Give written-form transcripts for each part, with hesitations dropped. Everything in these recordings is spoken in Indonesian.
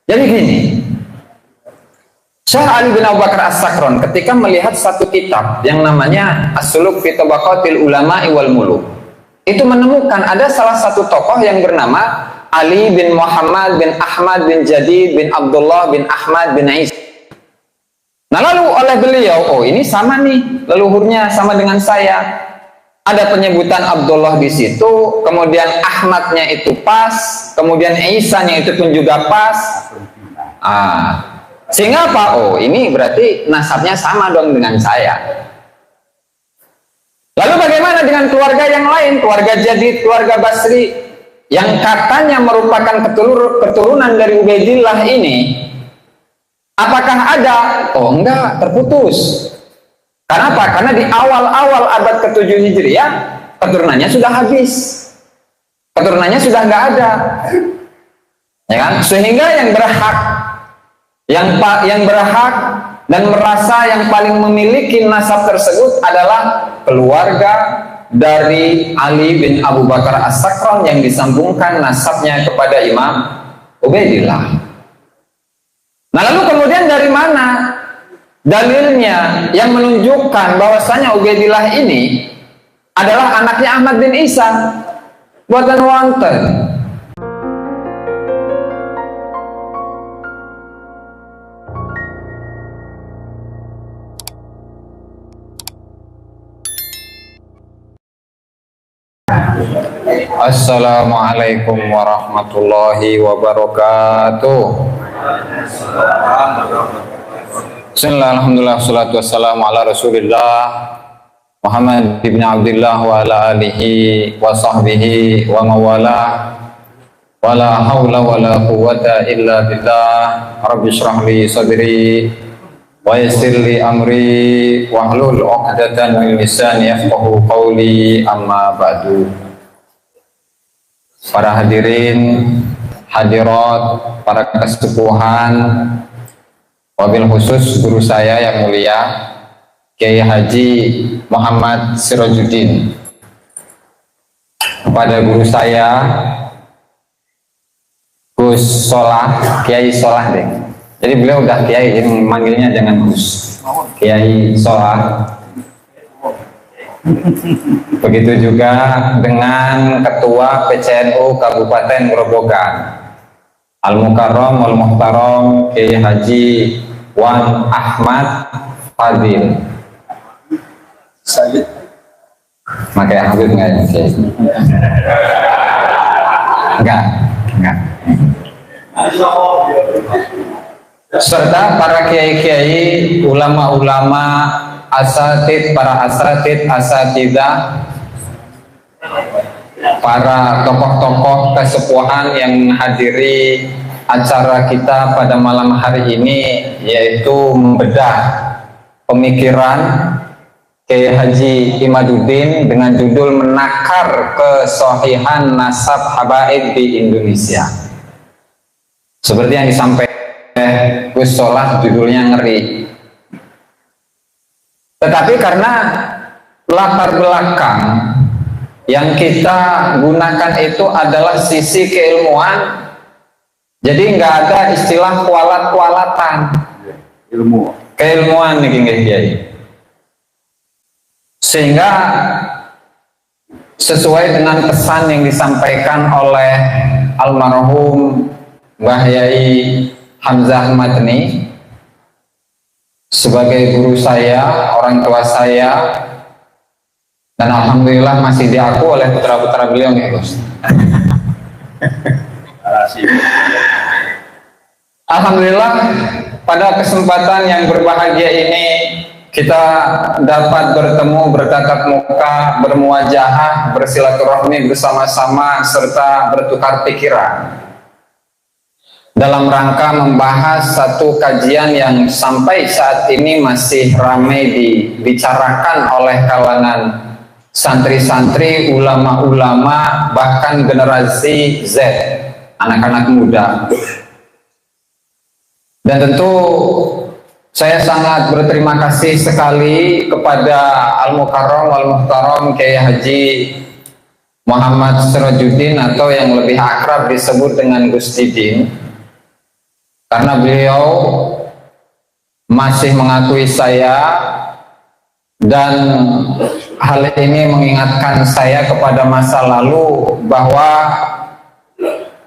Jadi gini, Syekh Ali bin Abu Bakar As-Sakron ketika melihat satu kitab yang namanya As-Suluk fi Tabaqatil Ulama'i wal Muluk, itu menemukan ada salah satu tokoh yang bernama Ali bin Muhammad bin Ahmad bin Jadid bin Abdullah bin Ahmad bin Isa. Nah lalu oleh beliau, oh ini sama nih leluhurnya sama dengan saya. Ada penyebutan Abdullah di situ, kemudian Ahmadnya itu pas, kemudian Isanya itu pun juga pas. Sehingga apa? Oh ini berarti nasabnya sama dong dengan saya. Lalu bagaimana dengan keluarga yang lain, keluarga Jadid, keluarga Basri, yang katanya merupakan keturunan dari Ubaidillah ini? Apakah ada? Oh enggak, terputus. Kenapa? Karena di awal-awal abad ke-7 Hijriah keturunannya sudah habis, keturunannya sudah nggak ada, ya kan? Sehingga yang berhak, yang berhak dan merasa yang paling memiliki nasab tersebut adalah keluarga dari Ali bin Abu Bakar As-Sakron yang disambungkan nasabnya kepada Imam Ubaidillah. Nah lalu kemudian dari mana dalilnya yang menunjukkan bahwasanya Ubaidillah ini adalah anaknya Ahmad bin Isa? Buatan wonten. Assalamualaikum warahmatullahi wabarakatuh. Bismillah, alhamdulillah, salatu wassalamu ala rasulillah Muhammad ibn Abdullah wa ala alihi wa sahbihi wa mawala wa la hawla wa la quwwata illa billah. Rabbi shrah li sadri wa yassir li amri wa hlul 'uqdatan min lisani yafqahu qawli, amma ba'du. Para hadirin, hadirat, para kesepuhan, wabil khusus guru saya yang mulia Kiai Haji Muhammad Sirajuddin, kepada guru saya Gus Solah, Kiai Solah deh. Jadi beliau udah Kiai, jadi manggilnya jangan Gus, Kiai Solah. Begitu juga dengan Ketua PCNU Kabupaten Grobogan, Al-Mukarram wal Muhtaram Kiai Haji Wan Ahmad Fadil. Sayyid. Makanya Habib enggak ya? Enggak. Serta para kiai-kiai, ulama-ulama, asatid, para asatidah, para tokoh-tokoh kesepuhan yang menghadiri acara kita pada malam hari ini, yaitu membedah pemikiran Kiai Haji Imaduddin dengan judul Menakar Kesohihan Nasab Habaib di Indonesia. Seperti yang disampaikan Gus Solah, judulnya ngeri. Tetapi karena latar belakang yang kita gunakan itu adalah sisi keilmuan, jadi nggak ada istilah kualat-kualatan, ilmu keilmuan nih Kiai. Sehingga sesuai dengan pesan yang disampaikan oleh almarhum Mbah Yai Hamzah Madni sebagai guru saya, orang tua saya, dan alhamdulillah masih diaku oleh putra-putra beliau nih Gus. Alhamdulillah pada kesempatan yang berbahagia ini kita dapat bertemu, bertatap muka, bermuajahah, bersilaturahmi bersama-sama serta bertukar pikiran dalam rangka membahas satu kajian yang sampai saat ini masih ramai dibicarakan oleh kalangan santri-santri, ulama-ulama, bahkan generasi Z, anak-anak muda. Dan tentu saya sangat berterima kasih sekali kepada Al-Mukarram Wal-Muhtaram Kiai Haji Muhammad Sirajuddin, atau yang lebih akrab disebut dengan Gus Didin, karena beliau masih mengakui saya, dan hal ini mengingatkan saya kepada masa lalu bahwa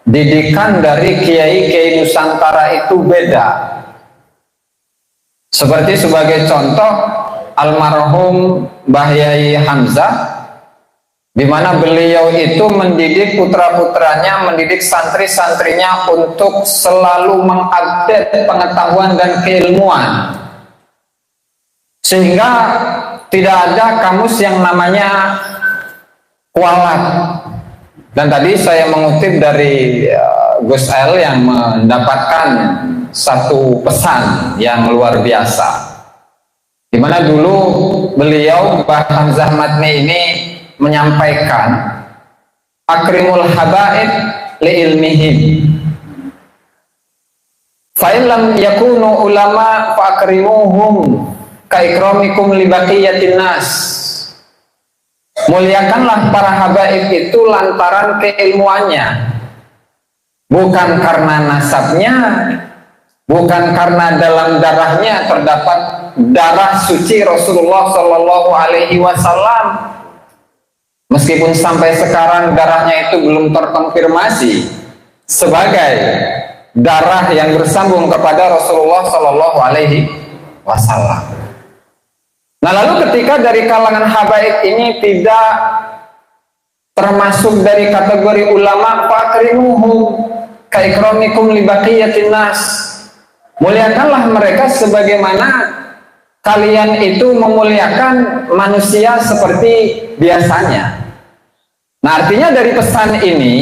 didikan dari kiai-kiai Nusantara itu beda. Seperti sebagai contoh almarhum Mbah Yai Hamzah, di mana beliau itu mendidik putra-putranya, mendidik santri-santrinya untuk selalu mengupdate pengetahuan dan keilmuan, sehingga tidak ada kamus yang namanya kualat. Dan tadi saya mengutip dari Gus El yang mendapatkan satu pesan yang luar biasa, di mana dulu beliau Mbah Hamzah Madni ini menyampaikan akrimul habaib li ilmihim, fa in lam yakunu ulama fa akrimuhum ka ikramikum li baqiyatin nas. Muliakanlah para habaib itu lantaran keilmuannya, bukan karena nasabnya, bukan karena dalam darahnya terdapat darah suci Rasulullah Shallallahu Alaihi Wasallam. Meskipun sampai sekarang darahnya itu belum terkonfirmasi sebagai darah yang bersambung kepada Rasulullah Shallallahu Alaihi Wasallam. Nah, lalu ketika dari kalangan habaib ini tidak termasuk dari kategori ulama, fakrimuhum ka ikramikum li baqiyatin nas, muliakanlah mereka sebagaimana kalian itu memuliakan manusia seperti biasanya. Nah, artinya dari pesan ini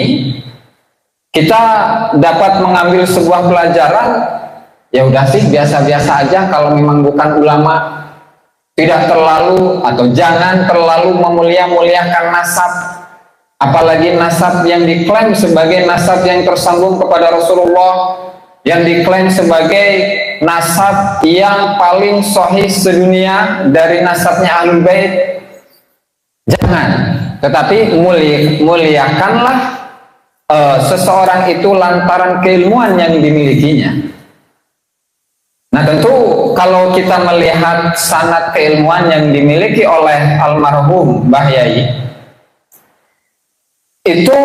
kita dapat mengambil sebuah pelajaran. Ya udah sih, biasa-biasa aja kalau memang bukan ulama. Tidak terlalu atau jangan terlalu memulia-muliakan nasab, apalagi nasab yang diklaim sebagai nasab yang tersambung kepada Rasulullah, yang diklaim sebagai nasab yang paling sahih sedunia dari nasabnya Ahlul Bait. Jangan, tetapi muliakanlah seseorang itu lantaran keilmuan yang dimilikinya. Nah, tentu kalau kita melihat sanad keilmuan yang dimiliki oleh almarhum Mbah Yai, itu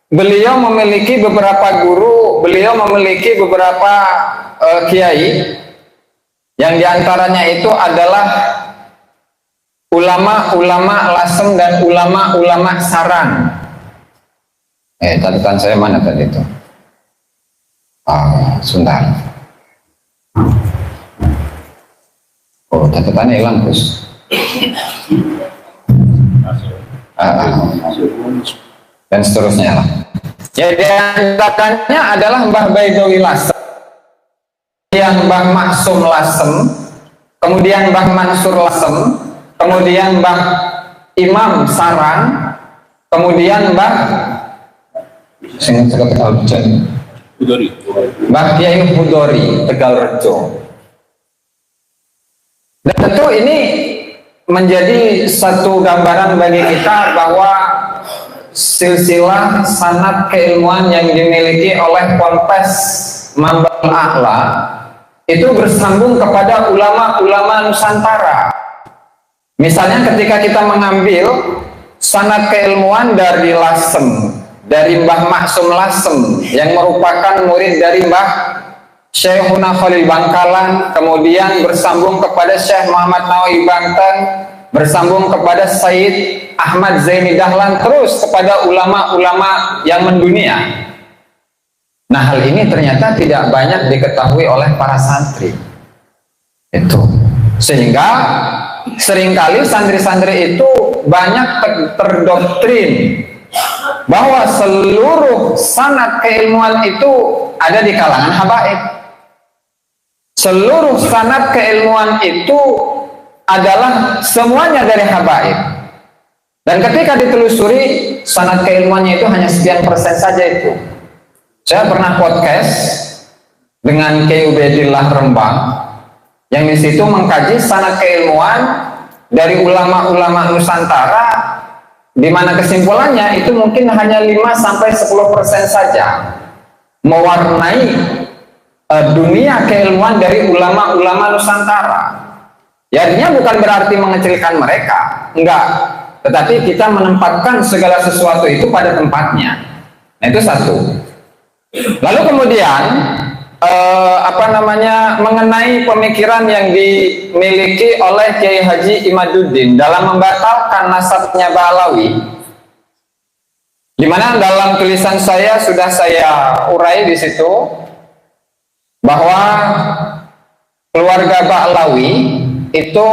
beliau memiliki beberapa guru, beliau memiliki beberapa kiai, yang diantaranya itu adalah ulama-ulama lasem dan ulama-ulama sarang. Catatan saya mana tadi itu? Sebentar. Oh, catatannya hilang, Gus. Dan seterusnya lah. Ya, diantaranya adalah Mbah Baidowi Lasem, kemudian Mbah Maksum Lasem, kemudian Mbah Mansur Lasem, kemudian Mbah Imam Sarang, kemudian Mbah Mbah Kiai Hudori Tegalrejo. Dan tentu ini menjadi satu gambaran bagi kita bahwa silsilah sanad keilmuan yang dimiliki oleh Ponpes Mambal A'la itu bersambung kepada ulama-ulama Nusantara. Misalnya ketika kita mengambil sanad keilmuan dari Lasem, dari Mbah Maksum Lasem yang merupakan murid dari Mbah Syekhuna Khalil Bangkalan, kemudian bersambung kepada Syekh Muhammad Nawawi Banten, bersambung kepada Sayyid Ahmad Zaini Dahlan, terus kepada ulama-ulama yang mendunia. Nah, hal ini ternyata tidak banyak diketahui oleh para santri. Itu sehingga seringkali santri-santri itu banyak terdoktrin bahwa seluruh sanad keilmuan itu ada di kalangan habaib. Seluruh sanad keilmuan itu adalah semuanya dari habaib. Dan ketika ditelusuri, sanad keilmuannya itu hanya sekian persen saja itu. Saya pernah podcast dengan Kiai Ubaidillah Rembang, yang di situ mengkaji sanad keilmuan dari ulama-ulama Nusantara, di mana kesimpulannya itu mungkin hanya 5-10% saja mewarnai dunia keilmuan dari ulama-ulama Nusantara. Ya, artinya bukan berarti mengecilkan mereka, enggak. Tetapi kita menempatkan segala sesuatu itu pada tempatnya. Nah, itu satu. Lalu kemudian mengenai pemikiran yang dimiliki oleh Kiai Haji Imaduddin dalam membatalkan nasabnya Ba'alawi, di mana dalam tulisan saya sudah saya urai di situ bahwa keluarga Ba'alawi itu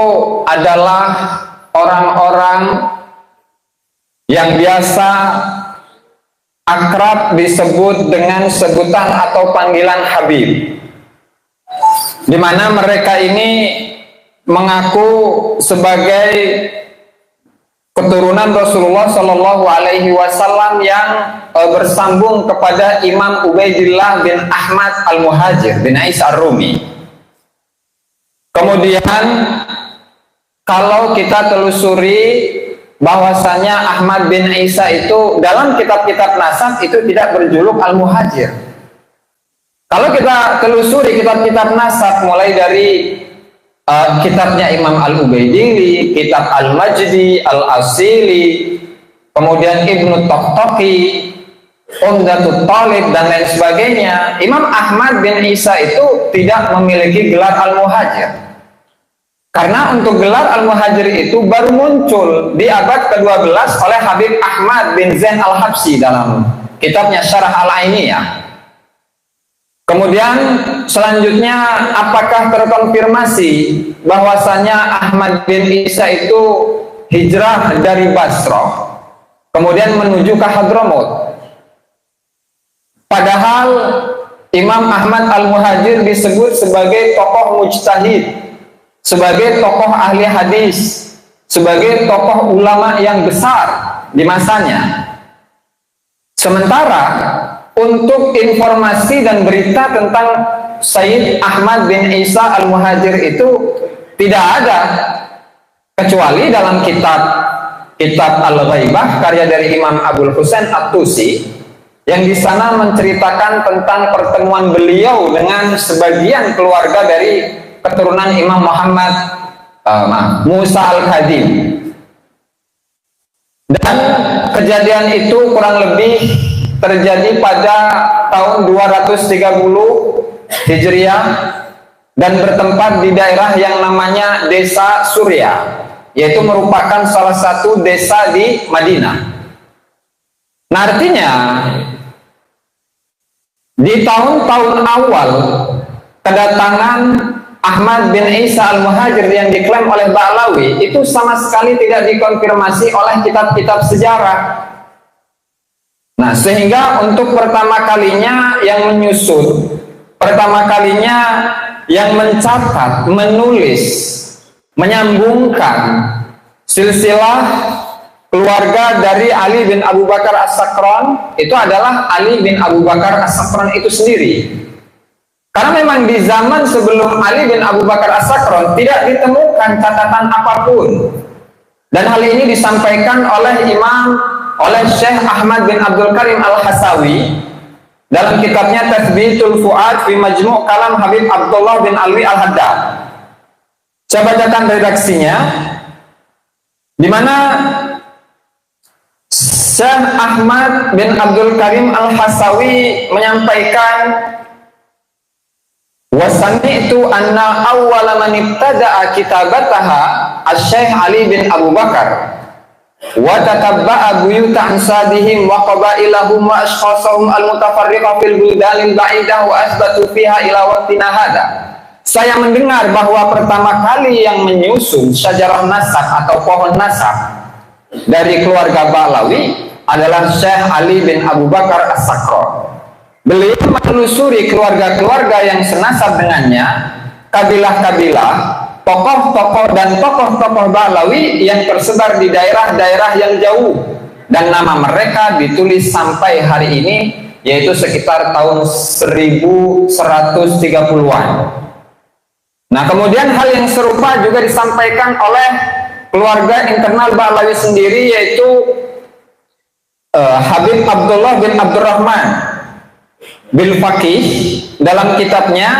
adalah orang-orang yang biasa akrab disebut dengan sebutan atau panggilan Habib, di mana mereka ini mengaku sebagai keturunan Rasulullah Shallallahu Alaihi Wasallam yang bersambung kepada Imam Ubaidillah bin Ahmad Al-Muhajir bin Ais Ar-Rumi. Kemudian kalau kita telusuri bahwasanya Ahmad bin Isa itu dalam kitab-kitab nasab itu tidak berjuluk Al-Muhajir. Kalau kita telusuri kitab-kitab nasab mulai dari kitabnya Imam Al-Ubaidili, kitab Al-Majdi, Al-Asili, kemudian Ibnu Toqtoqi, Umdatut Talib dan lain sebagainya, Imam Ahmad bin Isa itu tidak memiliki gelar Al-Muhajir. Karena untuk gelar Al-Muhajir itu baru muncul di abad ke-12 oleh Habib Ahmad bin Zain Al-Habsyi dalam kitabnya Syarah Al-Ainiyah. Kemudian selanjutnya, apakah terkonfirmasi bahwasanya Ahmad bin Isa itu hijrah dari Basrah kemudian menuju ke Hadramut? Padahal Imam Ahmad Al-Muhajir disebut sebagai tokoh mujtahid, sebagai tokoh ahli hadis, sebagai tokoh ulama yang besar di masanya. Sementara untuk informasi dan berita tentang Sayyid Ahmad bin Isa Al-Muhajir itu tidak ada, kecuali dalam kitab Al-Ghaibah karya dari Imam Abul Husain At-Tusi, yang di sana menceritakan tentang pertemuan beliau dengan sebagian keluarga dari keturunan Imam Muhammad Musa Al-Khadim. Dan kejadian itu kurang lebih terjadi pada tahun 230 Hijriah dan bertempat di daerah yang namanya Desa Surya, yaitu merupakan salah satu desa di Madinah. Nah, artinya di tahun-tahun awal kedatangan Ahmad bin Isa Al-Muhajir yang diklaim oleh Ba'alawi itu sama sekali tidak dikonfirmasi oleh kitab-kitab sejarah. Nah, sehingga untuk pertama kalinya yang menyusun, pertama kalinya yang mencatat, menulis, menyambungkan silsilah keluarga dari Ali bin Abu Bakar As-Sakran itu adalah Ali bin Abu Bakar As-Sakran itu sendiri. Karena memang di zaman sebelum Ali bin Abu Bakar As-Sakran tidak ditemukan catatan apapun. Dan hal ini disampaikan oleh Syekh Ahmad bin Abdul Karim Al-Hasawi dalam kitabnya Tathbitul Fuad fi Majmu' Kalam Habib Abdullah bin Alwi Al-Haddad. Saya bacakan redaksinya, di mana Syekh Ahmad bin Abdul Karim Al-Hasawi menyampaikan, wasami'tu anna awwala man ibtada'a kitabataha Asy-Syaikh Ali bin Abu Bakar wa tatabba'a buyuta ansadihim wa qabailahum wa ashkhasahum al-mutafarriqa fil buldanil ba'idah wa asbatu fiha ila waqtina hada. Saya mendengar bahwa pertama kali yang menyusun syajarah nasab atau pohon nasab dari keluarga Ba'alawi adalah Syekh Ali bin Abu Bakar As-Sakran. Beliau menelusuri keluarga-keluarga yang senasab dengannya, kabilah-kabilah, tokoh-tokoh dan tokoh-tokoh Ba'alawi yang tersebar di daerah-daerah yang jauh, dan nama mereka ditulis sampai hari ini, yaitu sekitar tahun 1130-an. Nah, kemudian hal yang serupa juga disampaikan oleh keluarga internal Ba'alawi sendiri, yaitu Habib Abdullah bin Abdurrahman bil Faqih dalam kitabnya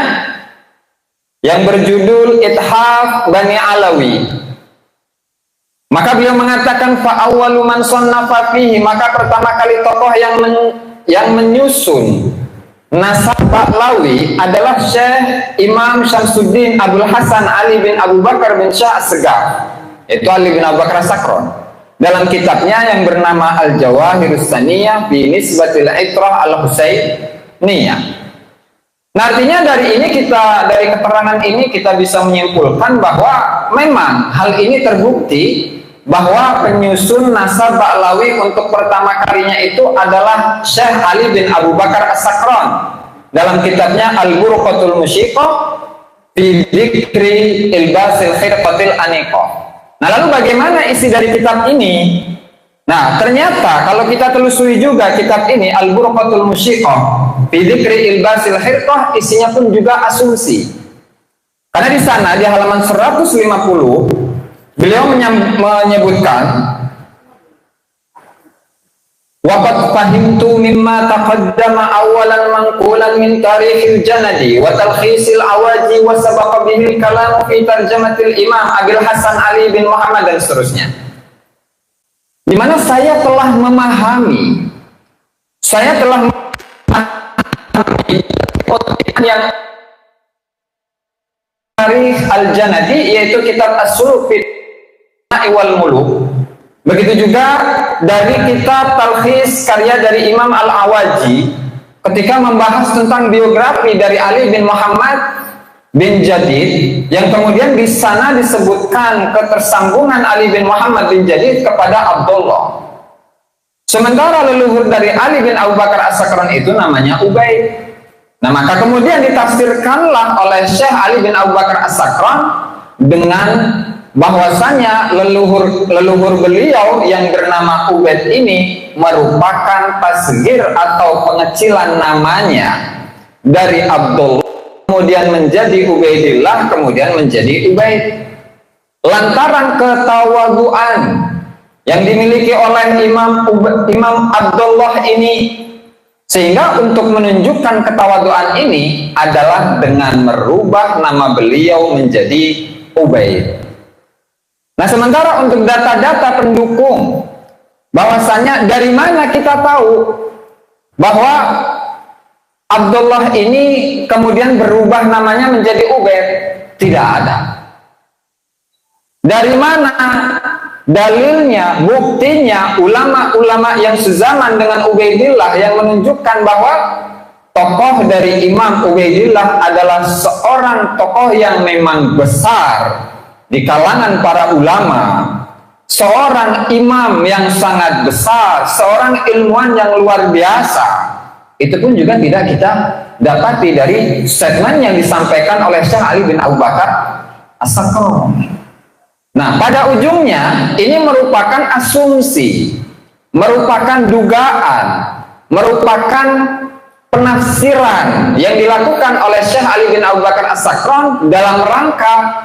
yang berjudul Ithaf Bani Alawi. Maka beliau mengatakan fa awwalu man sannafa fihi, maka pertama kali tokoh yang menyusun nasab Ba'lawi adalah Syekh Imam Syamsuddin Abdul Hasan Ali bin Abu Bakar bin Syah As-Segaf, yaitu Ali bin Abu Bakar As-Sakron, dalam kitabnya yang bernama Al-Jawahirus Saniyah bi Nisbatil Itrah Al-Husainiyah. Nah, artinya dari keterangan ini kita bisa menyimpulkan bahwa memang hal ini terbukti bahwa penyusun nasab Ba'lawi untuk pertama kalinya itu adalah Syekh Ali bin Abu Bakar As-Sakron dalam kitabnya Al-Burqatul Musyiqah fi Dzikri Ilbasil Khirqatil Aniqah. Nah, lalu bagaimana isi dari kitab ini? Nah, ternyata kalau kita telusuri juga kitab ini Al-Burqatul Musyiqah fi Dzikri Ilbasil Khirqah, isinya pun juga asumsi. Karena di sana di halaman 150 beliau menyebutkan waqad fahimtu mimma taqaddama awalan manqulan min tarikhil janadi wa talkhisil awaji wa sabaqa bihil kalam fi tarjamatil imam Abil Hasan Ali bin Muhammad dan seterusnya, di mana saya telah memahami yang tarikh al-janadi, yaitu kitab as-suluk wal muluk. Begitu juga dari kitab Talkhis karya dari Imam Al-Awaji ketika membahas tentang biografi dari Ali bin Muhammad bin Jadid, yang kemudian di sana disebutkan ketersambungan Ali bin Muhammad bin Jadid kepada Abdullah. Sementara leluhur dari Ali bin Abu Bakar As-Sakron itu namanya Ubaid. Nah, maka kemudian ditafsirkanlah oleh Syekh Ali bin Abu Bakar As-Sakron dengan bahwasanya leluhur beliau yang bernama Ubaid ini merupakan tasghir atau pengecilan namanya dari Abdullah, kemudian menjadi Ubaidillah, kemudian menjadi Ubaid, lantaran ketawaduan yang dimiliki oleh Imam Abdullah ini, sehingga untuk menunjukkan ketawaduan ini adalah dengan merubah nama beliau menjadi Ubaid. Nah, sementara untuk data-data pendukung bahwasanya dari mana kita tahu bahwa Abdullah ini kemudian berubah namanya menjadi Ubaid, tidak ada. Dari mana dalilnya, buktinya, ulama-ulama yang sezaman dengan Ubaidillah yang menunjukkan bahwa tokoh dari Imam Ubaidillah adalah seorang tokoh yang memang besar di kalangan para ulama, seorang imam yang sangat besar, seorang ilmuwan yang luar biasa. Itu pun juga tidak kita dapati dari statement yang disampaikan oleh Syekh Ali bin Abu Bakar As-Sakron. Nah, pada ujungnya ini merupakan asumsi, merupakan dugaan, merupakan penafsiran yang dilakukan oleh Syekh Ali bin Abu Bakar As-Sakron dalam rangka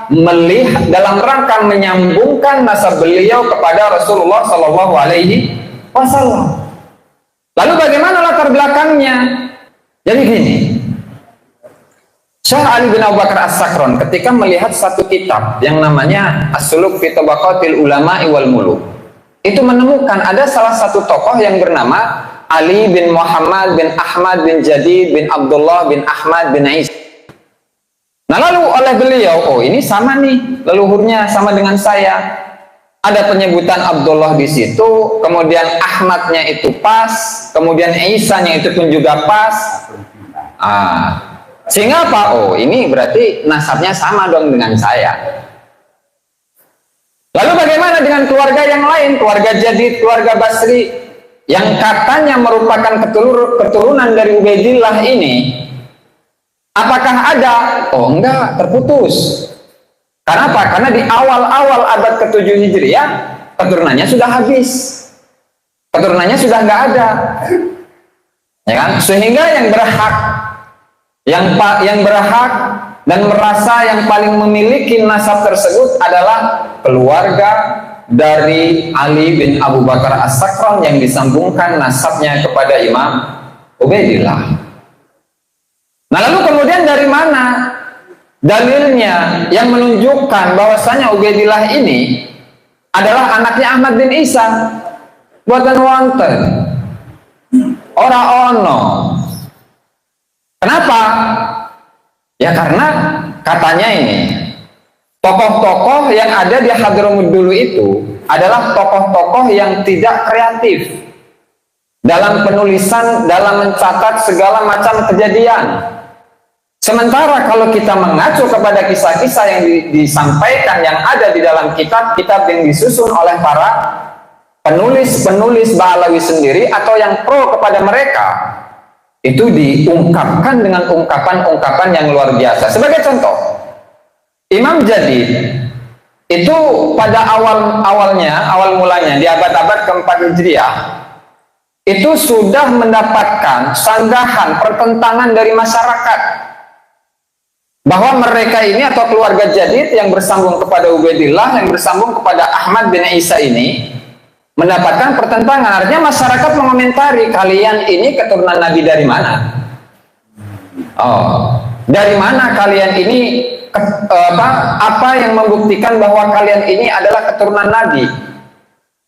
menyambungkan nasab beliau kepada Rasulullah Shallallahu Alaihi Wasallam. Lalu bagaimana latar belakangnya? Jadi gini, Syekh Ali bin Abu Bakar As-Sakron ketika melihat satu kitab yang namanya As-Suluk fi Tabaqatil Ulama'i wal Muluk, itu menemukan ada salah satu tokoh yang bernama Ali bin Muhammad bin Ahmad bin Jadid bin Abdullah bin Ahmad bin Isa. Nah, lalu oleh beliau, oh ini sama nih leluhurnya, sama dengan saya. Ada penyebutan Abdullah di situ, kemudian Ahmadnya itu pas, kemudian Isanya itu pun juga pas. Sehingga apa? Oh ini berarti nasabnya sama dong dengan saya. Lalu bagaimana dengan keluarga yang lain, keluarga Jadid, keluarga Basri, yang katanya merupakan keturunan dari Ubaidillah ini? Apakah ada? Oh enggak, terputus. Karena apa? Karena di awal-awal abad ke-7 Hijriah keturunannya sudah habis, keturunannya sudah nggak ada, ya kan? Sehingga yang berhak dan merasa yang paling memiliki nasab tersebut adalah keluarga dari Ali bin Abu Bakar As-Sakron yang disambungkan nasabnya kepada Imam Ubaidillah. Nah, lalu kemudian dari mana dalilnya yang menunjukkan bahwasanya Ubaidillah ini adalah anaknya Ahmad bin Isa? Buatan wonten, ora ono. Kenapa? Ya karena katanya ini tokoh-tokoh yang ada di Hadramut dulu itu adalah tokoh-tokoh yang tidak kreatif dalam penulisan, dalam mencatat segala macam kejadian. Sementara kalau kita mengacu kepada kisah-kisah yang disampaikan yang ada di dalam kitab-kitab yang disusun oleh para penulis-penulis Ba'alawi sendiri atau yang pro kepada mereka, itu diungkapkan dengan ungkapan-ungkapan yang luar biasa. Sebagai contoh, Imam Jadid itu pada awal mulanya di abad-abad keempat Hijriah itu sudah mendapatkan sanggahan pertentangan dari masyarakat bahwa mereka ini atau keluarga Jadid yang bersambung kepada Ubaidillah, yang bersambung kepada Ahmad bin Isa ini mendapatkan pertentangan. Artinya masyarakat mengomentari, kalian ini keturunan Nabi dari mana? Oh, dari mana kalian ini? Apa yang membuktikan bahwa kalian ini adalah keturunan Nabi?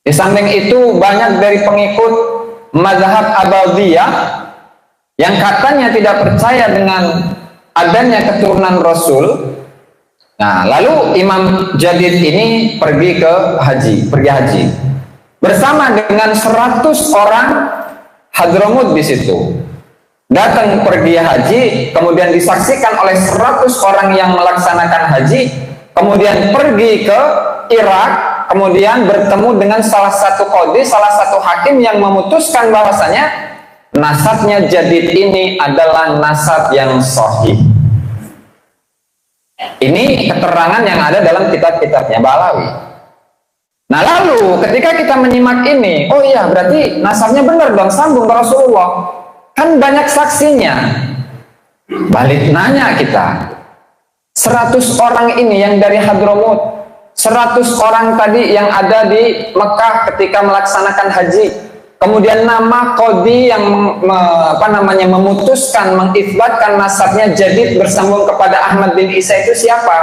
Di samping itu banyak dari pengikut mazhab Abadiyah yang katanya tidak percaya dengan adanya keturunan Rasul. Nah, lalu Imam Jadid ini pergi haji bersama dengan 100 orang Hadramut di situ. Datang pergi haji, kemudian disaksikan oleh 100 orang yang melaksanakan haji, kemudian pergi ke Irak, kemudian bertemu dengan salah satu qadhi, salah satu hakim yang memutuskan bahwasanya nasabnya Jadid ini adalah nasab yang sahih. Ini keterangan yang ada dalam kitab-kitabnya Ba'alawi. Nah, lalu ketika kita menyimak ini, oh iya berarti nasabnya benar dong, sambung ke Rasulullah. Kan banyak saksinya. Balik nanya kita, 100 orang ini yang dari Hadramut, 100 orang tadi yang ada di Mekah ketika melaksanakan haji, kemudian nama qadhi yang memutuskan, mengisbatkan nasabnya Jadid bersambung kepada Ahmad bin Isa itu siapa?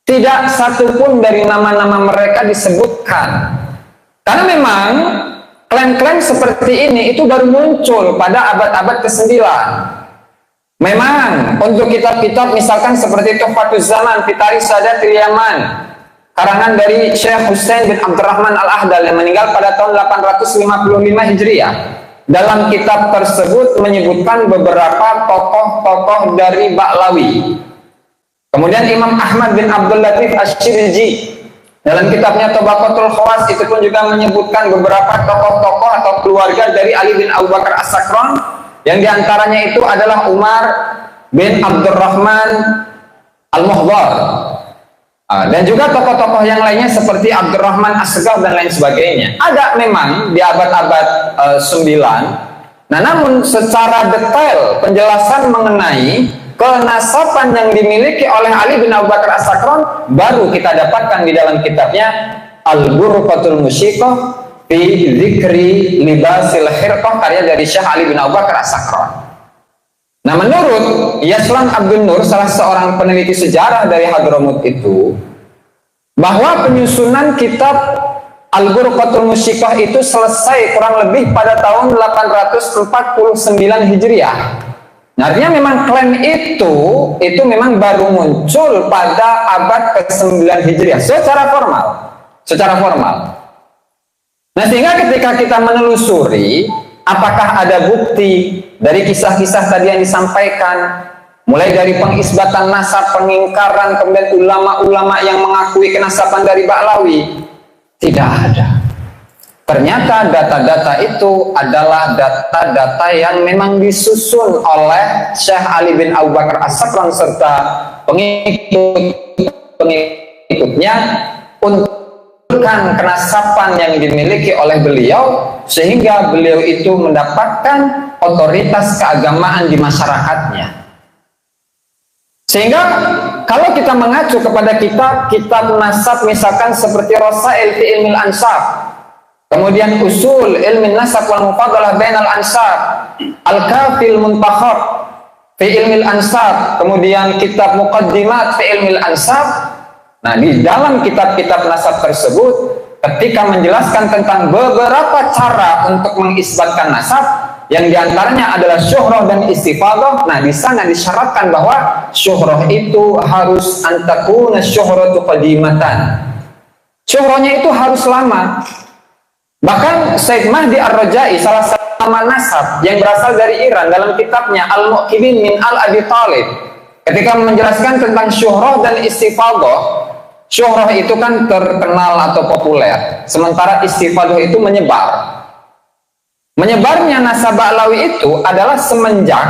Tidak satupun dari nama-nama mereka disebutkan. Karena memang klaim-klaim seperti ini itu baru muncul pada abad-abad ke-9. Memang untuk kitab-kitab misalkan seperti Tuhfatuz Zaman fi Tarikh Sadatil Yaman, karangan dari Syekh Husain bin Abdurrahman Al-Ahdal yang meninggal pada tahun 855 Hijriah. Dalam kitab tersebut menyebutkan beberapa tokoh-tokoh dari Ba'alawi. Kemudian Imam Ahmad bin Abdul Latif Asy-Syirji dalam kitabnya Tabaqatul Khawas itu pun juga menyebutkan beberapa tokoh-tokoh atau keluarga dari Ali bin Abu Bakar As-Sakran, yang diantaranya itu adalah Umar bin Abdurrahman Al-Muhdar. Dan juga tokoh-tokoh yang lainnya seperti Abdurrahman As-Segaf dan lain sebagainya. Ada memang di abad-abad 9. Nah, namun secara detail penjelasan mengenai kenasaban yang dimiliki oleh Ali bin Abu Bakar As-Sakran baru kita dapatkan di dalam kitabnya Al-Ghurfatul Musyiqah fi Dzikri Libasil Hirqah, karya dari Syekh Ali bin Abu Bakar As-Sakran. Nah, menurut Yaslan Abdul Nur, salah seorang peneliti sejarah dari Hadramut itu, bahwa penyusunan kitab Al-Ghurfatul Musyiqah itu selesai kurang lebih pada tahun 849 Hijriah. Nah, artinya memang klaim itu memang baru muncul pada abad ke-9 Hijriah secara formal. Nah, sehingga ketika kita menelusuri apakah ada bukti dari kisah-kisah tadi yang disampaikan, mulai dari pengisbatan nasab, pengingkaran, kemudian ulama-ulama yang mengakui kenasaban dari Ba'alawi, tidak ada. Ternyata data-data itu adalah data-data yang memang disusun oleh Syekh Ali bin Abu Bakar As-Sakran serta pengikutnya untuk kenasaban yang dimiliki oleh beliau, sehingga beliau itu mendapatkan otoritas keagamaan di masyarakatnya. Sehingga kalau kita mengacu kepada kitab nasab misalkan seperti Rasail fi Ilmil Ansab, kemudian Usul Ilmin Nasab wal Mufadalah Bainal Ansab, Al-Kafil Muntakhab, fi ilmil ansab, kemudian kitab muqaddimat fi ilmil ansab. Nah, di dalam kitab-kitab nasab tersebut ketika menjelaskan tentang beberapa cara untuk mengisbatkan nasab, yang diantaranya adalah syuhrah dan istifadah. Nah, di sana disyaratkan bahwa syuhrah itu harus antakuna syuhratu qadimatan. Syuhrahnya itu harus lama. Bahkan Syekh Mahdi Ar-Rajai, salah satu nama nasab yang berasal dari Iran, dalam kitabnya Al-Muqibin min Al-Abi Talib, ketika menjelaskan tentang syuhrah dan istifadah, syuhrah itu kan terkenal atau populer, sementara istifadah itu menyebar. Menyebarnya nasab Ba'lawi itu adalah semenjak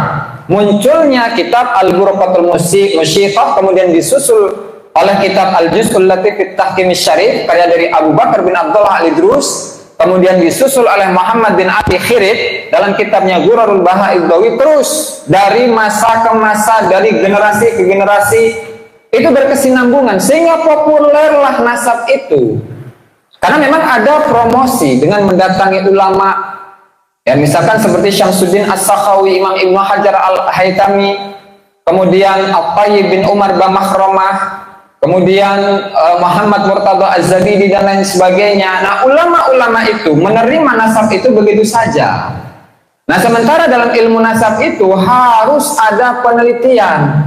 munculnya kitab Al-Burqatul Musyiqah, kemudian disusul oleh kitab Al-Juz'ul Latif fit Tahkim Syarif karya dari Abu Bakar bin Abdullah Al-Idrus, kemudian disusul oleh Muhammad bin Abi Khirid dalam kitabnya Ghurarul Baha'id Dawi. Terus dari masa ke masa, dari generasi ke generasi, itu berkesinambungan sehingga populerlah nasab itu. Karena memang ada promosi dengan mendatangi ulama, ya misalkan seperti Syamsuddin As-Sakhawi, Imam Ibnu Hajar Al-Haytami, kemudian Al-Tayyib bin Umar Bamahromah, kemudian Muhammad Murtada Az-Zabidi dan lain sebagainya. Nah, ulama-ulama itu menerima nasab itu begitu saja. Nah, sementara dalam ilmu nasab itu harus ada penelitian.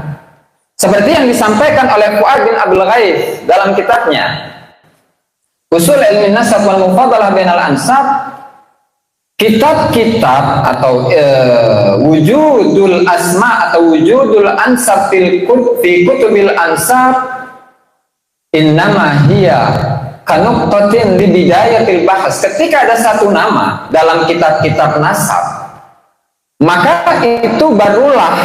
Seperti yang disampaikan oleh Fuad bin Abdul Ghaib dalam kitabnya Usul Ilmi Nasab wal Mufadalah Bainal Ansab. Kitab-kitab atau wujudul asma atau wujudul ansab fi kutubil ansab innama hiya kanuqtatin li bidayatil bahas. Ketika ada satu nama dalam kitab-kitab nasab, maka itu barulah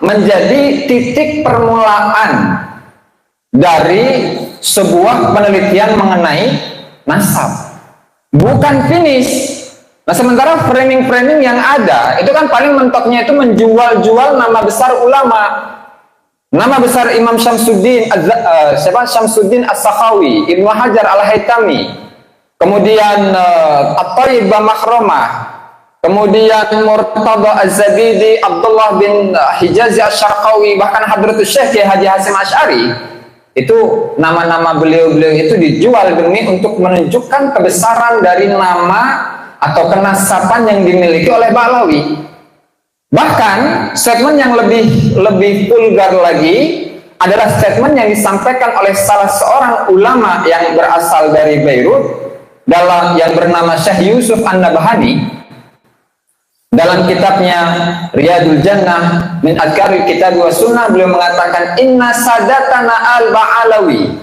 menjadi titik permulaan dari sebuah penelitian mengenai nasab, bukan finish. Nah, sementara framing-framing yang ada itu kan paling mentoknya itu menjual-jual nama besar ulama, nama besar Imam Syamsuddin Syamsuddin As-Sakhawi, Ibnu Hajar Al-Haytami, kemudian At-Tayyib Bamahromah, kemudian Murtada Az-Zabidi, Abdullah bin Hijazi Asy-Syarqawi, bahkan Hadratus Syekh Haji Hasyim Asy'ari. Itu nama-nama beliau-beliau itu dijual demi untuk menunjukkan kebesaran dari nama atau kenasaban yang dimiliki oleh Ba'lawi. Bahkan statement yang lebih vulgar lagi adalah statement yang disampaikan oleh salah seorang ulama yang berasal dari Beirut, yang bernama Syekh Yusuf An-Nabhani. Dalam kitabnya Riyadul Jannah min Adkaril Kitab wa Sunnah, beliau mengatakan inna sadatana al-Ba'alawi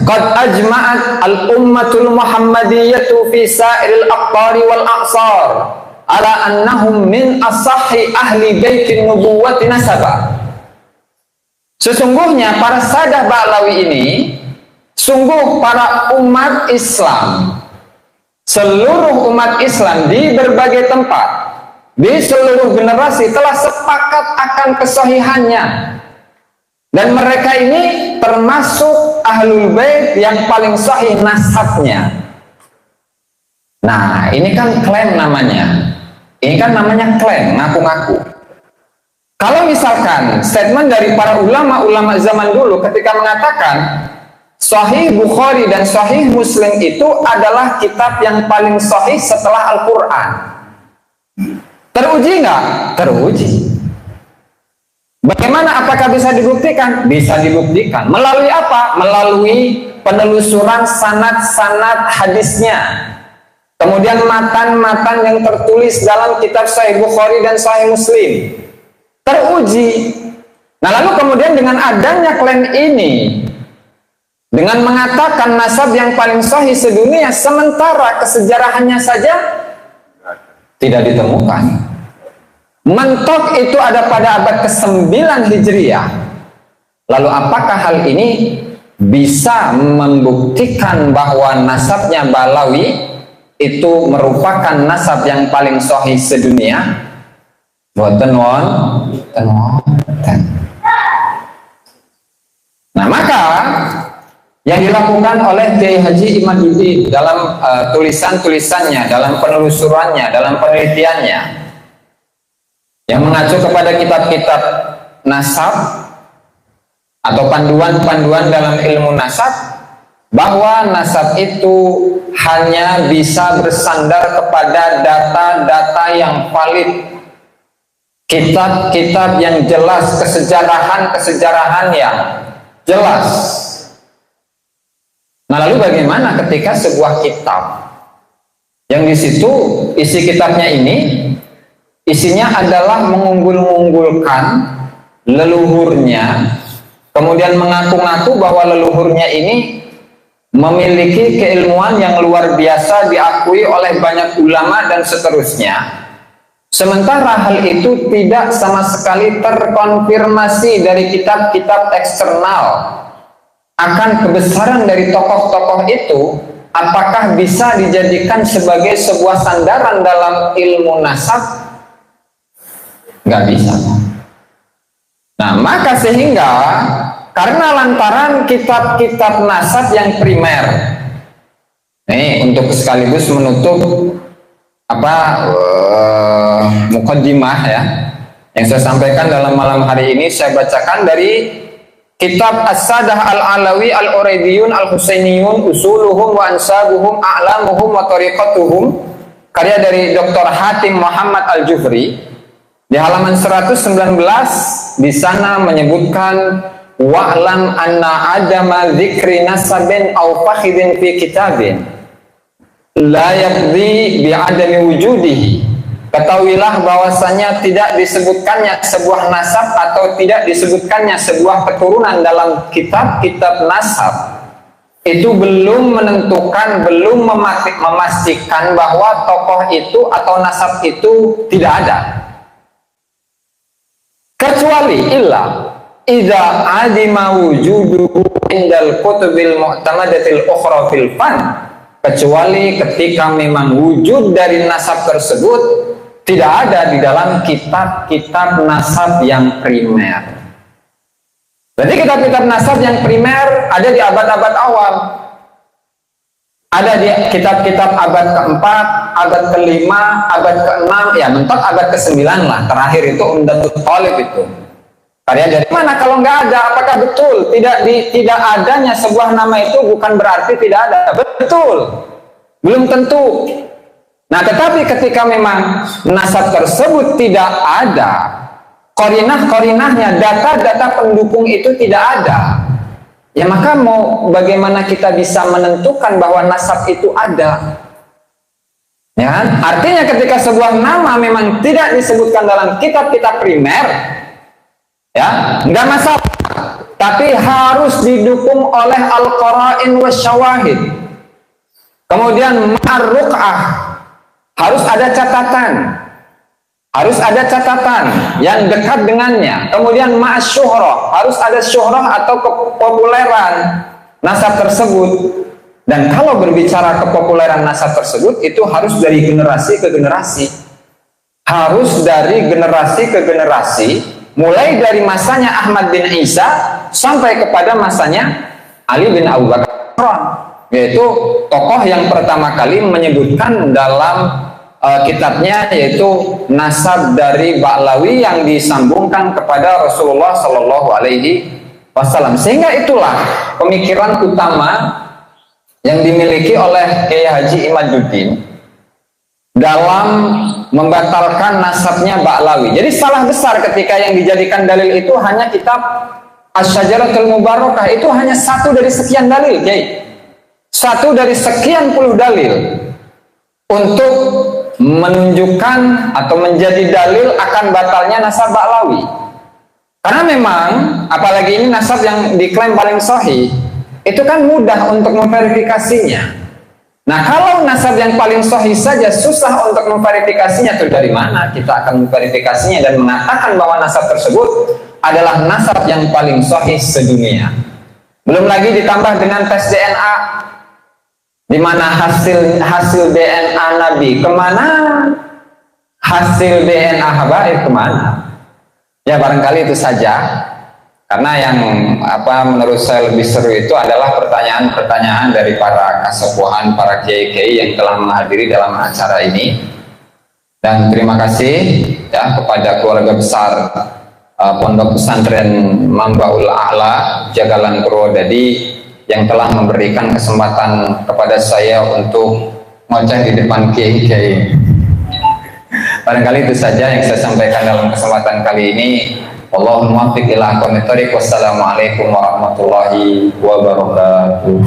qad ajma'at al-ummatul muhammadiyatu fi sa'iril aqtari wal aqsar ala annahum min asahhi ahli baitin nubuwati nasaba. Sesungguhnya para sadah Ba'lawi ini, sungguh para umat Islam, seluruh umat Islam di berbagai tempat, di seluruh generasi telah sepakat akan kesahihannya. Dan mereka ini termasuk ahlul bait yang paling sahih nasabnya. Nah, ini kan klaim namanya. Ini kan namanya klaim, ngaku-ngaku. Kalau misalkan statement dari para ulama-ulama zaman dulu ketika mengatakan Sahih Bukhari dan Sahih Muslim itu adalah kitab yang paling sahih setelah Al-Quran, teruji nggak? Teruji. Bagaimana? Apakah bisa dibuktikan? Bisa dibuktikan. Melalui apa? Melalui penelusuran sanad-sanad hadisnya. Kemudian matan-matan yang tertulis dalam kitab Sahih Bukhari dan Sahih Muslim. Teruji. Nah, lalu kemudian dengan adanya klaim ini, dengan mengatakan nasab yang paling sahih sedunia, sementara kesejarahannya saja tidak ditemukan. Mentok itu ada pada abad ke-9 Hijriah. Lalu apakah hal ini bisa membuktikan bahwa nasabnya Ba'lawi itu merupakan nasab yang paling sahih sedunia? Boten wonten. Nah, maka yang dilakukan oleh Kiai Haji Imaduddin dalam tulisan-tulisannya, dalam penelusurannya, dalam penelitiannya, yang mengacu kepada kitab-kitab nasab atau panduan-panduan dalam ilmu nasab, bahwa nasab itu hanya bisa bersandar kepada data-data yang valid, kitab-kitab yang jelas, kesejarahan-kesejarahan yang jelas. Nah, lalu bagaimana ketika sebuah kitab yang di situ isi kitabnya ini isinya adalah mengunggul-unggulkan leluhurnya, kemudian mengaku-ngaku bahwa leluhurnya ini memiliki keilmuan yang luar biasa, diakui oleh banyak ulama dan seterusnya. Sementara hal itu tidak sama sekali terkonfirmasi dari kitab-kitab eksternal akan kebesaran dari tokoh-tokoh itu, apakah bisa dijadikan sebagai sebuah sandaran dalam ilmu nasab? Nggak bisa. Nah, maka sehingga karena lantaran kitab-kitab nasab yang primer, ini untuk sekaligus menutup mukaddimah ya yang saya sampaikan dalam malam hari ini, saya bacakan dari kitab As-Sadah Al-Alawi Al-Uraidiyun Al-Husainiyun Usuluhum wa Ansabuhum A'lamuhum wa Tariqatuhum, karya dari Dr. Hatim Muhammad Al-Jufri. Di halaman 119 di sana menyebutkan wa'lam anna adama dzikri nasabin aw fakhidin fi kitabin la yaqdi bi'adami wujudihi. Ketahuilah bahwasanya tidak disebutkannya sebuah nasab atau tidak disebutkannya sebuah keturunan dalam kitab-kitab nasab itu belum menentukan, belum memastikan bahwa tokoh itu atau nasab itu tidak ada. Kecuali illa idza adima wujuduhu indal kutubil mu'tamadatil ukhra fil fan, kecuali ketika memang wujud dari nasab tersebut tidak ada di dalam kitab-kitab nasab yang primer. Berarti kitab-kitab nasab yang primer ada di abad-abad awal, ada di kitab-kitab abad keempat, abad kelima, abad keenam, ya mentok abad kesembilan lah. Terakhir itu Umdatul Talib itu. Karya dari mana kalau nggak ada? Apakah betul tidak adanya sebuah nama itu bukan berarti tidak ada? Betul, belum tentu. Nah, tetapi ketika memang nasab tersebut tidak ada, korinah-korinahnya, data-data pendukung itu tidak ada, ya maka mau bagaimana kita bisa menentukan bahwa nasab itu ada? Ya, artinya ketika sebuah nama memang tidak disebutkan dalam kitab-kitab primer, ya nggak masalah, tapi harus didukung oleh al-qara'in wa syawahid. Kemudian ma'ar-ruq'ah, harus ada catatan yang dekat dengannya. Kemudian ma'asyuhrah, harus ada syuhrah atau kepopuleran nasab tersebut. Dan kalau berbicara kepopuleran nasab tersebut, itu harus dari generasi ke generasi. Harus dari generasi ke generasi, mulai dari masanya Ahmad bin Isa sampai kepada masanya Ali bin Abu Bakar, yaitu tokoh yang pertama kali menyebutkan dalam kitabnya, yaitu nasab dari Ba'lawi yang disambungkan kepada Rasulullah Shallallahu Alaihi Wasallam. Sehingga itulah pemikiran utama yang dimiliki oleh Kiai Haji Imaduddin dalam membatalkan nasabnya Ba'lawi. Jadi salah besar ketika yang dijadikan dalil itu hanya kitab Asy-Syajaratul Mubarakah, itu hanya satu dari sekian dalil, Kiai. Satu dari sekian puluh dalil untuk menunjukkan atau menjadi dalil akan batalnya nasab Ba'lawi. Karena memang apalagi ini nasab yang diklaim paling sahih, itu kan mudah untuk memverifikasinya. Nah, kalau nasab yang paling sahih saja susah untuk memverifikasinya, itu dari mana kita akan memverifikasinya dan mengatakan bahwa nasab tersebut adalah nasab yang paling sahih sedunia? Belum lagi ditambah dengan tes DNA, di mana hasil DNA Nabi kemana, hasil DNA habaib kemana? Ya barangkali itu saja, karena yang menurut saya lebih seru itu adalah pertanyaan-pertanyaan dari para kasepuhan, para kiai-kiai yang telah menghadiri dalam acara ini. Dan terima kasih ya kepada keluarga besar Pondok Pesantren Mambaul A'la Jagalan Purwodadi yang telah memberikan kesempatan kepada saya untuk ngoceh di depan kiai-kiai. Barangkali itu saja yang saya sampaikan dalam kesempatan kali ini. Allahumma muwaffiq ila aqwamit thoriq. Wassalamualaikum warahmatullahi wabarakatuh.